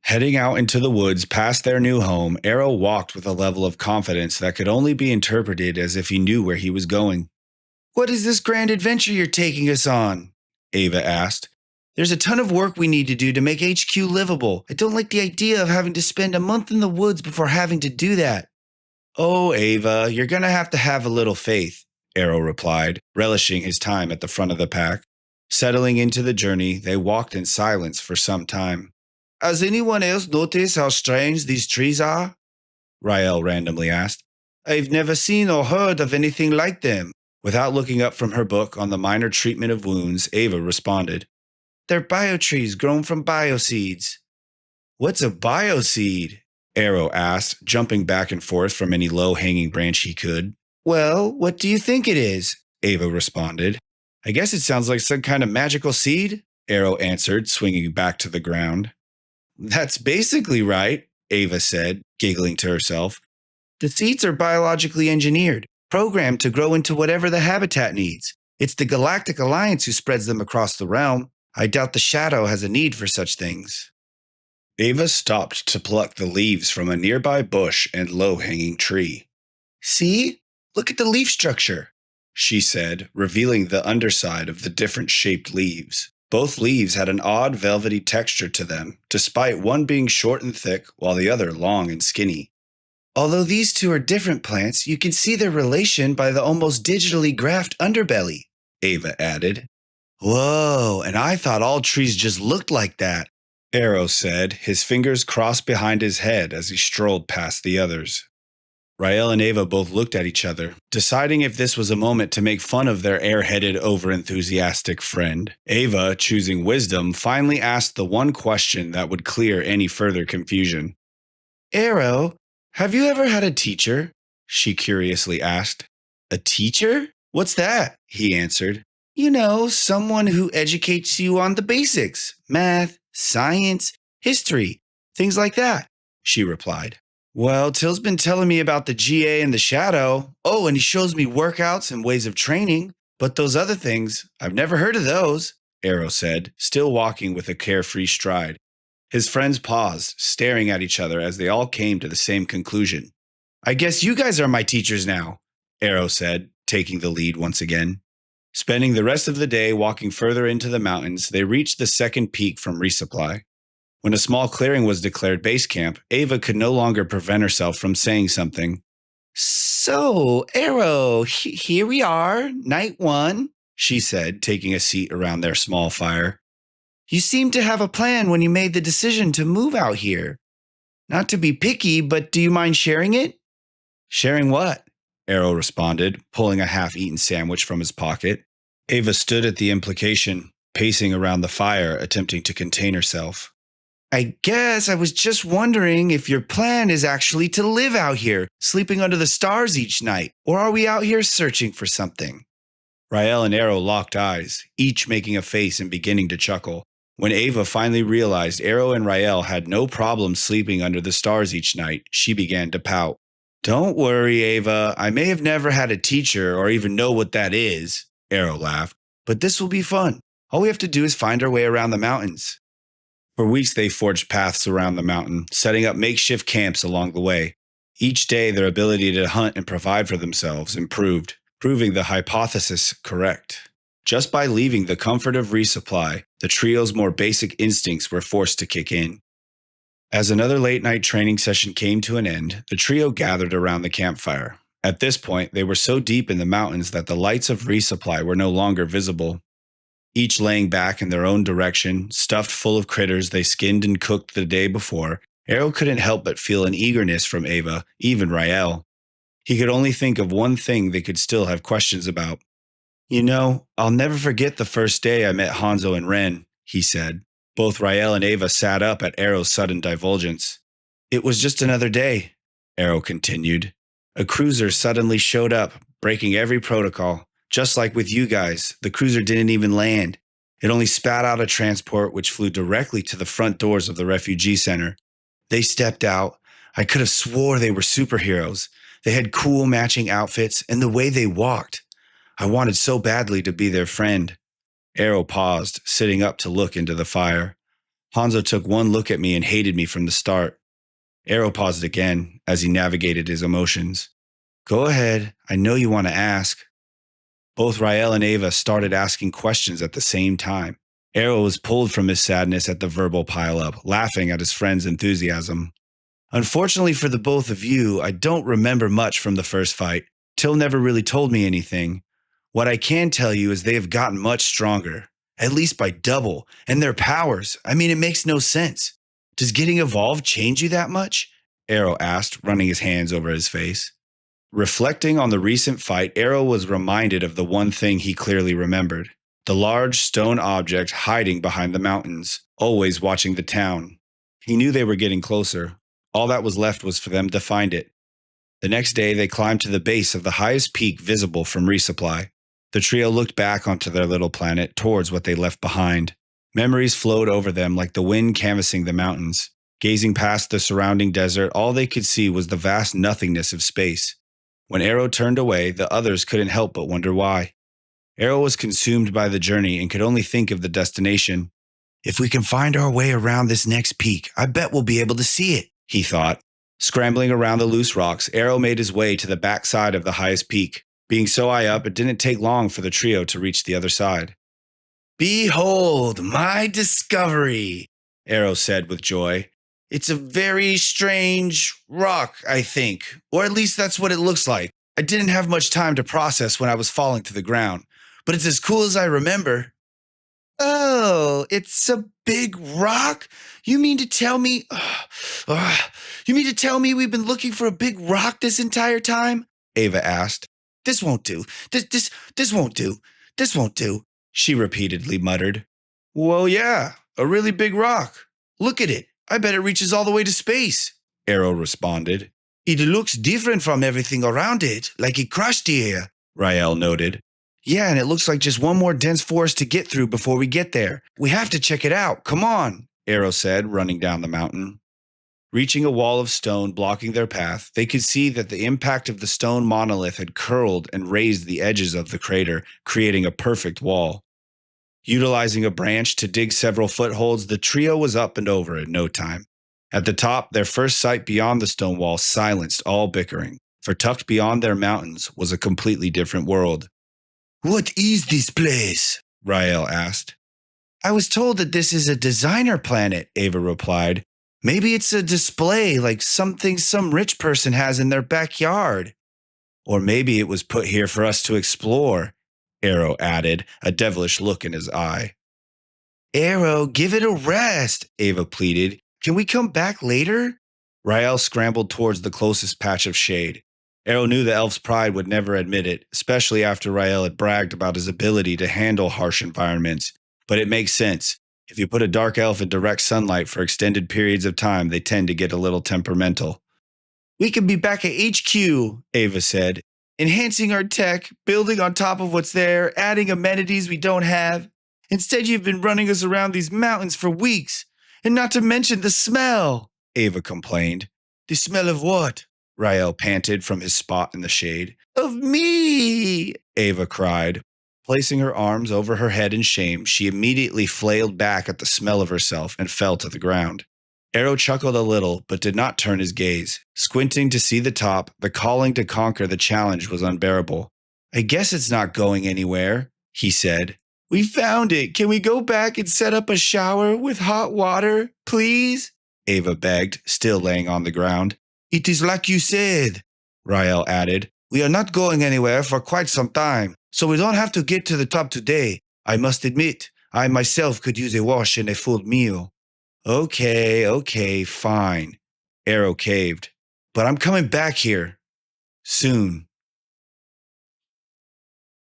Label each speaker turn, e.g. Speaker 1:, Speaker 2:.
Speaker 1: Heading out into the woods past their new home, Arrow walked with a level of confidence that could only be interpreted as if he knew where he was going. "What is this grand adventure you're taking us on?" Ava asked. "There's a ton of work we need to do to make HQ livable. I don't like the idea of having to spend a month in the woods before having to do that." "Oh, Ava, you're going to have a little faith," Arrow replied, relishing his time at the front of the pack. Settling into the journey, they walked in silence for some time. "Has anyone else noticed how strange these trees are?" Rael randomly asked. "I've never seen or heard of anything like them." Without looking up from her book on the minor treatment of wounds, Ava responded. "They're biotrees grown from bioseeds." "What's a bioseed?" Arrow asked, jumping back and forth from any low-hanging branch he could. "Well, what do you think it is?" Ava responded. "I guess it sounds like some kind of magical seed," Arrow answered, swinging back to the ground. "That's basically right," Ava said, giggling to herself. "The seeds are biologically engineered, programmed to grow into whatever the habitat needs. It's the Galactic Alliance who spreads them across the realm. I doubt the Shadow has a need for such things." Ava stopped to pluck the leaves from a nearby bush and low-hanging tree. "See? Look at the leaf structure," she said, revealing the underside of the different shaped leaves. Both leaves had an odd velvety texture to them, despite one being short and thick while the other long and skinny. "Although these two are different plants, you can see their relation by the almost digitally graphed underbelly," Ava added. "Whoa, and I thought all trees just looked like that," Arrow said, his fingers crossed behind his head as he strolled past the others. Rael and Ava both looked at each other, deciding if this was a moment to make fun of their airheaded, over-enthusiastic friend. Ava, choosing wisdom, finally asked the one question that would clear any further confusion. "Arrow, have you ever had a teacher?" she curiously asked. "A teacher? What's that?" he answered. "You know, someone who educates you on the basics, math, science, history, things like that," she replied. "Well, Till's been telling me about the GA and the Shadow. Oh, and he shows me workouts and ways of training. But those other things, I've never heard of those," Arrow said, still walking with a carefree stride. His friends paused, staring at each other as they all came to the same conclusion. "I guess you guys are my teachers now," Arrow said, taking the lead once again. Spending the rest of the day walking further into the mountains, they reached the second peak from resupply. When a small clearing was declared base camp, Ava could no longer prevent herself from saying something. "So, Arrow, here we are, night one," she said, taking a seat around their small fire. "You seemed to have a plan when you made the decision to move out here. Not to be picky, but do you mind sharing it?" "Sharing what?" Arrow responded, pulling a half-eaten sandwich from his pocket. Ava stood at the implication, pacing around the fire, attempting to contain herself. "I guess I was just wondering if your plan is actually to live out here, sleeping under the stars each night, or are we out here searching for something?" Rael and Arrow locked eyes, each making a face and beginning to chuckle. When Ava finally realized Arrow and Rael had no problem sleeping under the stars each night, she began to pout. "Don't worry, Ava. I may have never had a teacher or even know what that is," Arrow laughed, "but this will be fun. All we have to do is find our way around the mountains." For weeks they forged paths around the mountain, setting up makeshift camps along the way. Each day their ability to hunt and provide for themselves improved, proving the hypothesis correct. Just by leaving the comfort of resupply, the trio's more basic instincts were forced to kick in. As another late-night training session came to an end, the trio gathered around the campfire. At this point, they were so deep in the mountains that the lights of resupply were no longer visible. Each laying back in their own direction, stuffed full of critters they skinned and cooked the day before, Arrow couldn't help but feel an eagerness from Ava, even Rael. He could only think of one thing they could still have questions about. "You know, I'll never forget the first day I met Hanzo and Ren," he said. Both Rael and Ava sat up at Arrow's sudden divulgence. "It was just another day," Arrow continued. "A cruiser suddenly showed up, breaking every protocol. Just like with you guys, the cruiser didn't even land. It only spat out a transport which flew directly to the front doors of the refugee center. They stepped out. I could have swore they were superheroes. They had cool matching outfits and the way they walked. I wanted so badly to be their friend." Arrow paused, sitting up to look into the fire. Hanzo took one look at me and hated me from the start. Arrow paused again as he navigated his emotions. Go ahead, I know you want to ask. Both Rael and Ava started asking questions at the same time. Arrow was pulled from his sadness at the verbal pileup, laughing at his friend's enthusiasm. Unfortunately for the both of you, I don't remember much from the first fight. Till never really told me anything. What I can tell you is they have gotten much stronger, at least by double, and their powers. I mean, it makes no sense. Does getting evolved change you that much? Arrow asked, running his hands over his face. Reflecting on the recent fight, Arrow was reminded of the one thing he clearly remembered. The large stone object hiding behind the mountains, always watching the town. He knew they were getting closer. All that was left was for them to find it. The next day, they climbed to the base of the highest peak visible from resupply. The trio looked back onto their little planet towards what they left behind. Memories flowed over them like the wind canvassing the mountains. Gazing past the surrounding desert, all they could see was the vast nothingness of space. When Arrow turned away, the others couldn't help but wonder why. Arrow was consumed by the journey and could only think of the destination. If we can find our way around this next peak, I bet we'll be able to see it, he thought. Scrambling around the loose rocks, Arrow made his way to the back side of the highest peak. Being so high up, it didn't take long for the trio to reach the other side. Behold, my discovery, Arrow said with joy. It's a very strange rock, I think. Or at least that's what it looks like. I didn't have much time to process when I was falling to the ground. But it's as cool as I remember. Oh, it's a big rock? You mean to tell me... you mean to tell me we've been looking for a big rock this entire time? Ava asked. This won't do. This won't do. This won't do, she repeatedly muttered. Well, yeah, a really big rock. Look at it. I bet it reaches all the way to space, Arrow responded. It looks different from everything around it, like it crushed here, Rael noted. Yeah, and it looks like just one more dense forest to get through before we get there. We have to check it out. Come on, Arrow said, running down the mountain. Reaching a wall of stone blocking their path, they could see that the impact of the stone monolith had curled and raised the edges of the crater, creating a perfect wall. Utilizing a branch to dig several footholds, the trio was up and over in no time. At the top, their first sight beyond the stone wall silenced all bickering, for tucked beyond their mountains was a completely different world. What is this place? Rael asked. I was told that this is a designer planet, Ava replied. Maybe it's a display like something some rich person has in their backyard. Or maybe it was put here for us to explore, Arrow added, a devilish look in his eye. Arrow, give it a rest, Ava pleaded. Can we come back later? Rael scrambled towards the closest patch of shade. Arrow knew the elf's pride would never admit it, especially after Rael had bragged about his ability to handle harsh environments. But it makes sense. If you put a dark elf in direct sunlight for extended periods of time, they tend to get a little temperamental. We can be back at HQ, Ava said. Enhancing our tech, building on top of what's there, adding amenities we don't have. Instead, you've been running us around these mountains for weeks. And not to mention the smell, Ava complained. The smell of what? Rael panted from his spot in the shade. Of me, Ava cried. Placing her arms over her head in shame, she immediately flailed back at the smell of herself and fell to the ground. Arrow chuckled a little, but did not turn his gaze. Squinting to see the top, the calling to conquer the challenge was unbearable. I guess it's not going anywhere, he said. We found it. Can we go back and set up a shower with hot water, please? Ava begged, still laying on the ground. It is like you said, Rael added. We are not going anywhere for quite some time, so we don't have to get to the top today. I must admit, I myself could use a wash and a full meal. Okay, fine. Arrow caved. But I'm coming back here. Soon.